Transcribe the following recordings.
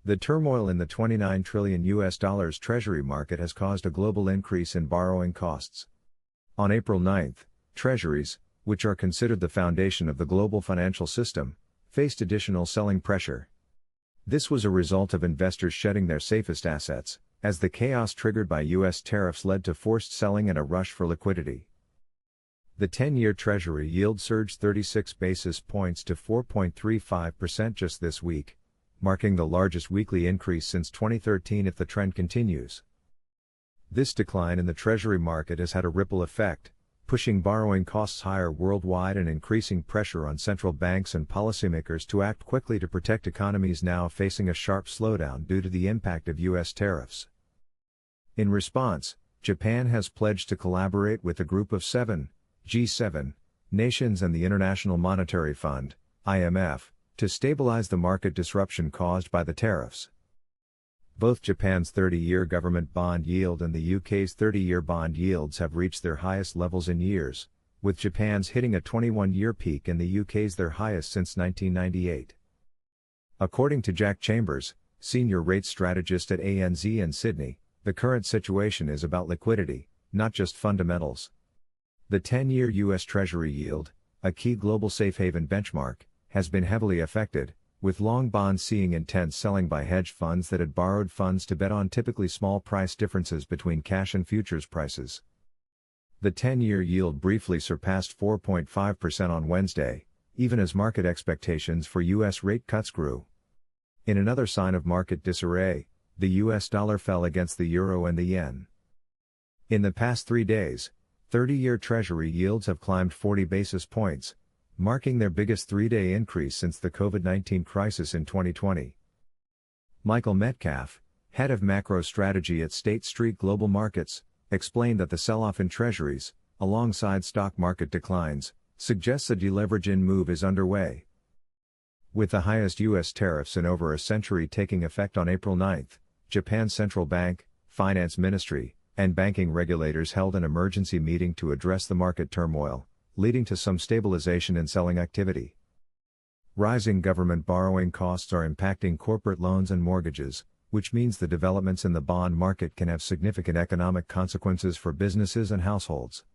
The turmoil in the $29 trillion Treasury market has caused a global increase in borrowing costs. On April 9, Treasuries, which are considered the foundation of the global financial system, faced additional selling pressure. This was a result of investors shedding their safest assets, as the chaos triggered by U.S. tariffs led to forced selling and a rush for liquidity. The 10-year Treasury yield surged 36 basis points to 4.35% just this week, marking the largest weekly increase since 2013 if the trend continues. This decline in the Treasury market has had a ripple effect, pushing borrowing costs higher worldwide and increasing pressure on central banks and policymakers to act quickly to protect economies now facing a sharp slowdown due to the impact of U.S. tariffs. In response, Japan has pledged to collaborate with a group of G7 nations and the International Monetary Fund, IMF, to stabilize the market disruption caused by the tariffs. Both Japan's 30-year government bond yield and the UK's 30-year bond yields have reached their highest levels in years, with Japan's hitting a 21-year peak and the UK's their highest since 1998. According to Jack Chambers, senior rates strategist at ANZ in Sydney, the current situation is about liquidity, not just fundamentals. The 10-year U.S. Treasury yield, a key global safe haven benchmark, has been heavily affected, with long bonds seeing intense selling by hedge funds that had borrowed funds to bet on typically small price differences between cash and futures prices. The 10-year yield briefly surpassed 4.5% on Wednesday, even as market expectations for U.S. rate cuts grew. In another sign of market disarray, the U.S. dollar fell against the euro and the yen. In the past 3 days, 30-year Treasury yields have climbed 40 basis points, marking their biggest 3-day increase since the COVID-19 crisis in 2020. Michael Metcalf, head of macro strategy at State Street Global Markets, explained that the sell-off in Treasuries, alongside stock market declines, suggests a deleveraging move is underway. With the highest U.S. tariffs in over a century taking effect on April 9, Japan's central bank, finance ministry, and banking regulators held an emergency meeting to address the market turmoil, leading to some stabilization in selling activity. Rising government borrowing costs are impacting corporate loans and mortgages, which means the developments in the bond market can have significant economic consequences for businesses and households.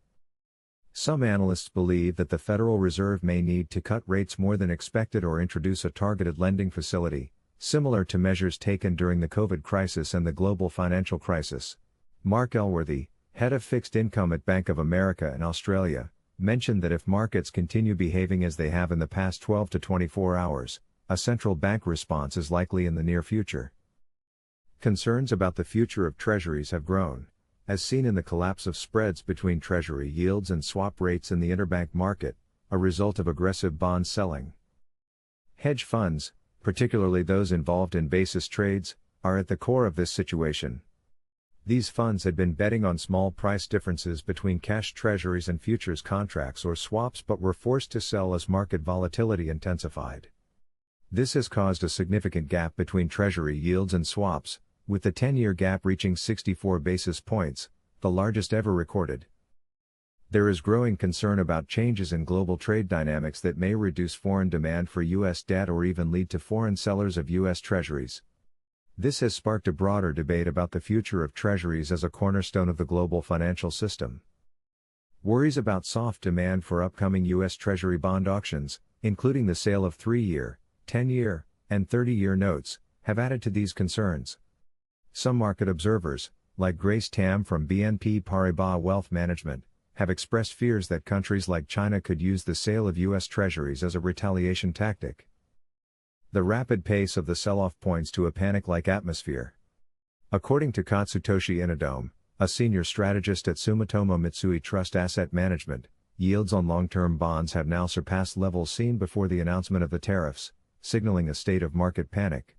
Some analysts believe that the Federal Reserve may need to cut rates more than expected or introduce a targeted lending facility, similar to measures taken during the COVID crisis and the global financial crisis. Mark Elworthy, head of fixed income at Bank of America in Australia, mentioned that if markets continue behaving as they have in the past 12 to 24 hours, a central bank response is likely in the near future. Concerns about the future of treasuries have grown, as seen in the collapse of spreads between treasury yields and swap rates in the interbank market, a result of aggressive bond selling. Hedge funds, particularly those involved in basis trades, are at the core of this situation. These funds had been betting on small price differences between cash treasuries and futures contracts or swaps but were forced to sell as market volatility intensified. This has caused a significant gap between treasury yields and swaps, with the 10-year gap reaching 64 basis points, the largest ever recorded. There is growing concern about changes in global trade dynamics that may reduce foreign demand for U.S. debt or even lead to foreign sellers of U.S. treasuries. This has sparked a broader debate about the future of treasuries as a cornerstone of the global financial system. Worries about soft demand for upcoming U.S. Treasury bond auctions, including the sale of 3-year, 10-year, and 30-year notes, have added to these concerns. Some market observers, like Grace Tam from BNP Paribas Wealth Management, have expressed fears that countries like China could use the sale of U.S. Treasuries as a retaliation tactic. The rapid pace of the sell-off points to a panic-like atmosphere. According to Katsutoshi Inadome, a senior strategist at Sumitomo Mitsui Trust Asset Management, yields on long-term bonds have now surpassed levels seen before the announcement of the tariffs, signaling a state of market panic.